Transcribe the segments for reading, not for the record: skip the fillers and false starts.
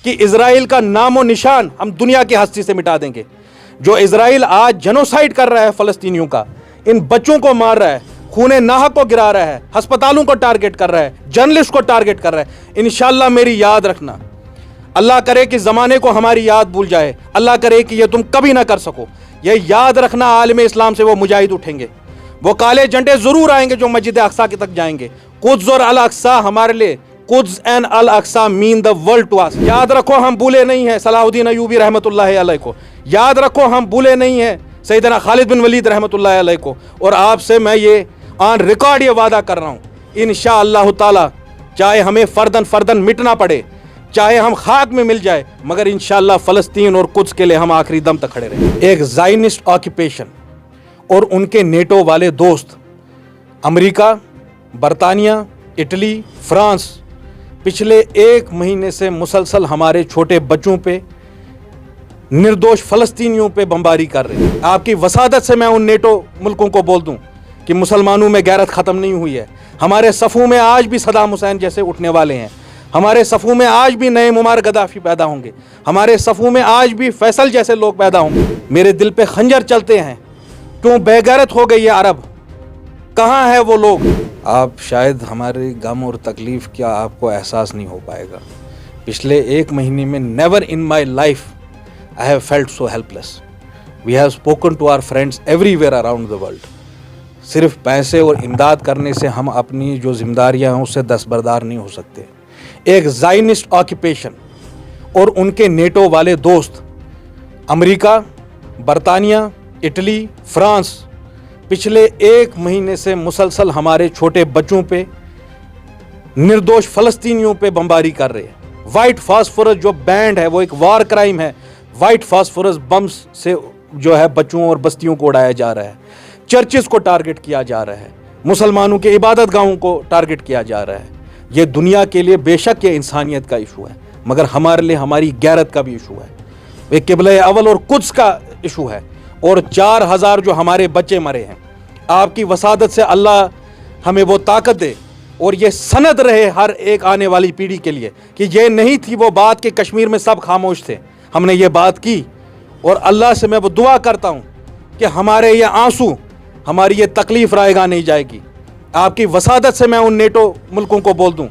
कि इजराइल का नामो निशान हम दुनिया की हस्ती से मिटा देंगे। जो इजराइल आज जेनोसाइड कर रहा है फ़लस्तीनियों का, इन बच्चों को मार रहा है, खूने नाहक को गिरा रहा है, अस्पतालों को टारगेट कर रहा है, जर्नलिस्ट को टारगेट कर रहा है, इंशाअल्लाह मेरी याद रखना, अल्लाह करे कि ज़माने को हमारी याद भूल जाए, अल्लाह करे कि ये तुम कभी ना कर सको। ये याद रखना, आलम इस्लाम से वो मुजाहिद उठेंगे, वो काले झंडे ज़रूर आएंगे जो मस्जिद अक्सा के तक जाएंगे। कुद्स और अल अक्सा हमारे लिए, Quds and Al Aqsa mean the world to us. याद रखो हम भूले नहीं हैं सलाहुद्दीन अय्यूबी रहमतुल्लाह अलैह को, याद रखो हम भूले नहीं हैं सैयदना खालिद बिन वलीद रहमतुल्लाह अलैह को। और आपसे मैं ये ऑन रिकॉर्ड ये वादा कर रहा हूँ, इंशाअल्लाह ताला चाहे हमें फर्दन फर्दन मिटना पड़े, चाहे हम खाक में मिल जाए, मगर इंशाअल्लाह फ़लस्तीन और कुद्स के लिए हम आखिरी दम तक खड़े रहें। एक ज़ायनिस्ट ऑक्यूपेशन और उनके नेटो वाले दोस्त अमेरिका, बरतानिया, इटली, फ्रांस पिछले 1 महीने से मुसलसल हमारे छोटे बच्चों पे, निर्दोष फ़लस्तीनियों पे बमबारी कर रहे हैं। आपकी वसादत से मैं उन नेटो मुल्कों को बोल दूं कि मुसलमानों में गैरत ख़त्म नहीं हुई है। हमारे सफ़ों में आज भी सदाम हुसैन जैसे उठने वाले हैं, हमारे सफ़ों में आज भी नए मुअम्मर गद्दाफ़ी पैदा होंगे, हमारे सफ़ों में आज भी फैसल जैसे लोग पैदा होंगे। मेरे दिल पे खंजर चलते हैं, क्यों बेगैरत हो गई है अरब, कहाँ है वो लोग। आप शायद हमारे गम और तकलीफ़ क्या आपको एहसास नहीं हो पाएगा। पिछले 1 महीने में never in my life I have felt so helpless. We have spoken to our friends everywhere around the world. सिर्फ पैसे और इमदाद करने से हम अपनी जो जिम्मेदारियाँ हैं उससे दस्तबरदार नहीं हो सकते। एक ज़ायनिस्ट ऑक्यूपेशन और उनके नेटो वाले दोस्त अमेरिका, बरतानिया, इटली, फ्रांस पिछले 1 महीने से मुसलसल हमारे छोटे बच्चों पे, निर्दोष फ़लस्तीनियों पे बमबारी कर रहे हैं। वाइट फास्फोरस जो बैंड है वो एक वार क्राइम है। वाइट फास्फोरस बम्स से जो है बच्चों और बस्तियों को उड़ाया जा रहा है, चर्चेस को टारगेट किया जा रहा है, मुसलमानों के इबादत गाहों को टारगेट किया जा रहा है। ये दुनिया के लिए बेशक ये इंसानियत का इशू है, मगर हमारे लिए हमारी गैरत का भी इशू है। एक क़िबला अव्वल और कुद्स का इशू है। और 4000 जो हमारे बच्चे मरे हैं, आपकी वसादत से अल्लाह हमें वो ताकत दे और ये सनद रहे हर एक आने वाली पीढ़ी के लिए कि ये नहीं थी वो बात कि कश्मीर में सब खामोश थे, हमने ये बात की। और अल्लाह से मैं वो दुआ करता हूँ कि हमारे ये आंसू, हमारी ये तकलीफ़ रायगा नहीं जाएगी। आपकी वसादत से मैं उन नेटो मुल्कों को बोल दूं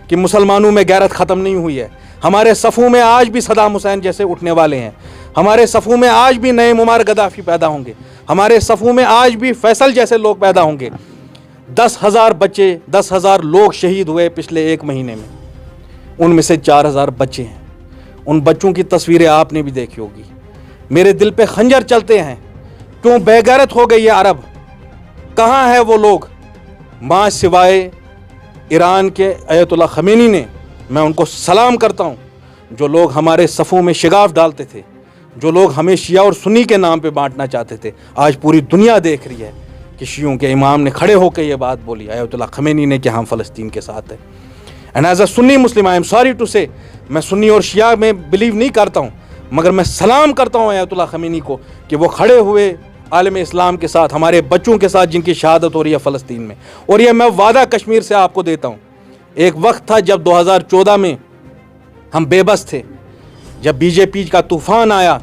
कि मुसलमानों में गैरत ख़त्म नहीं हुई है। हमारे सफ़ों में आज भी सदाम हुसैन जैसे उठने वाले हैं, हमारे सफ़ों में आज भी नए मुअम्मर गद्दाफ़ी पैदा होंगे, हमारे सफ़ों में आज भी फैसल जैसे लोग पैदा होंगे। 10,000 बच्चे, 10,000 लोग शहीद हुए पिछले 1 महीने में, उनमें से 4,000 बच्चे हैं। उन बच्चों की तस्वीरें आपने भी देखी होगी। मेरे दिल पे खंजर चलते हैं, क्यों बेगैरत हो गई है अरब, कहाँ है वो लोग। माँ सिवाय ईरान के अयतुल्लाह ख़मीनी ने, मैं उनको सलाम करता हूँ, जो लोग हमारे सफ़ों में शिगाफ डालते थे, जो लोग हमें शिया और सुन्नी के नाम पे बांटना चाहते थे, आज पूरी दुनिया देख रही है कि शियों के इमाम ने खड़े होकर ये बात बोली अयतुल्लाह ख़मीनी ने कि हम फ़लस्तीन के साथ हैं। And as a Sunni Muslim I am sorry to say, मैं सुन्नी और शिया में बिलीव नहीं करता हूँ, मगर मैं सलाम करता हूँ अयतुल्लाह ख़मीनी को कि वो खड़े हुए आलम इस्लाम के साथ, हमारे बच्चों के साथ जिनकी शहादत हो रही है फ़लस्तीन में। और ये मैं वादा कश्मीर से आपको देता हूँ। एक वक्त था जब 2014 में हम बेबस थे, जब बीजेपी का तूफ़ान आया,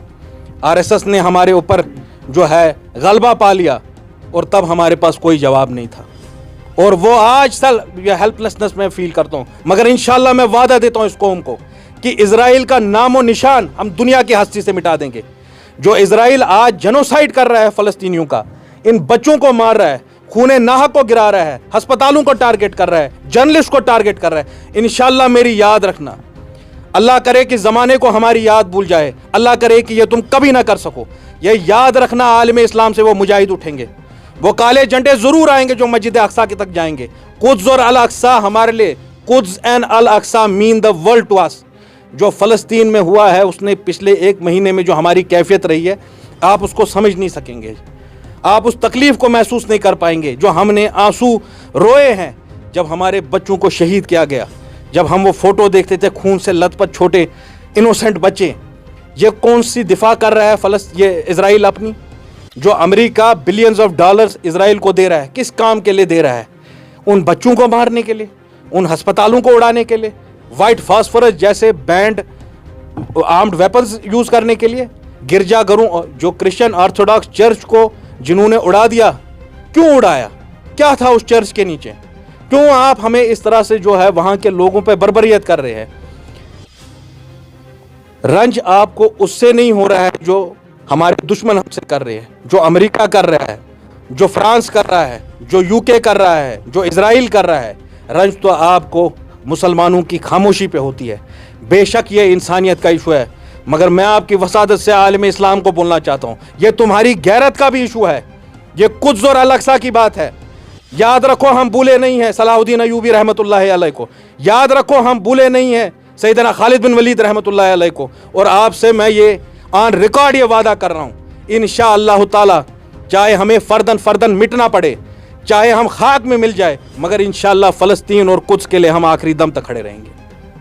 आरएसएस ने हमारे ऊपर जो है गलबा पा लिया, और तब हमारे पास कोई जवाब नहीं था। और वो आज सल हेल्पलेसनेस में फ़ील करता हूँ, मगर इंशाअल्लाह मैं वादा देता हूँ इस कौम को कि इजराइल का नामो निशान हम दुनिया की हस्ती से मिटा देंगे। जो इजराइल आज जेनोसाइड कर रहा है फ़लस्तीनियों का, इन बच्चों को मार रहा है, खूने नाहक को गिरा रहा है, अस्पतालों को टारगेट कर रहा है, जर्नलिस्ट को टारगेट कर रहा है, इंशाअल्लाह मेरी याद रखना, अल्लाह करे कि ज़माने को हमारी याद भूल जाए, अल्लाह करे कि ये तुम कभी ना कर सको। ये याद रखना, आलम इस्लाम से वो मुजाहिद उठेंगे, वो काले झंडे ज़रूर आएंगे जो मस्जिद अक्सा के तक जाएंगे। कुद्स और अल अक्सा हमारे लिए, Quds and Al Aqsa mean the world to us. जो फ़लस्तीन में हुआ है उसने पिछले 1 महीने में जो हमारी कैफियत रही है, आप उसको समझ नहीं सकेंगे, आप उस तकलीफ़ को महसूस नहीं कर पाएंगे जो हमने आंसू रोए हैं जब हमारे बच्चों को शहीद किया गया। जब हम वो फ़ोटो देखते थे खून से लथपथ छोटे इनोसेंट बच्चे, ये कौन सी दिफा कर रहा है ये इजराइल अपनी, जो America billions of dollars Israel को दे रहा है, किस काम के लिए दे रहा है? उन बच्चों को मारने के लिए, उन अस्पतालों को उड़ाने के लिए। वाइट फास्फोरस जैसे बैंड आर्म्ड वेपन्स यूज़ करने के लिए। गिरजाघरों, जो क्रिश्चियन ऑर्थोडॉक्स चर्च को जिन्होंने उड़ा दिया, क्यों उड़ाया? क्या था उस चर्च के नीचे? क्यों आप हमें इस तरह से जो है वहां के लोगों पे बर्बरियत कर रहे हैं? रंज आपको उससे नहीं हो रहा है जो हमारे दुश्मन हमसे कर रहे हैं, जो अमेरिका कर रहा है, जो फ्रांस कर रहा है, जो यूके कर रहा है, जो इजराइल कर रहा है। रंज तो आपको मुसलमानों की खामोशी पे होती है। बेशक ये इंसानियत का इशू है, मगर मैं आपकी वसादत से आलिम इस्लाम को बोलना चाहता हूँ, ये तुम्हारी गैरत का भी इशू है। ये कुछ और अलग-सा की बात है। याद रखो, हम भूले नहीं हैं सलाहुद्दीन अयूबी रहमतुल्लाह अलैह को। याद रखो, हम भूले नहीं हैं सैयदना खालिद बिन वलीद रहमतुल्लाह अलैह को। और आपसे मैं ये ऑन रिकॉर्ड ये वादा कर रहा हूँ, इंशाअल्लाह ताला, चाहे हमें फर्दन फर्दन मिटना पड़े, चाहे हम खाक में मिल जाए, मगर इंशाअल्लाह फ़लस्तीन और कुद्स के लिए हम आखिरी दम तक खड़े रहेंगे।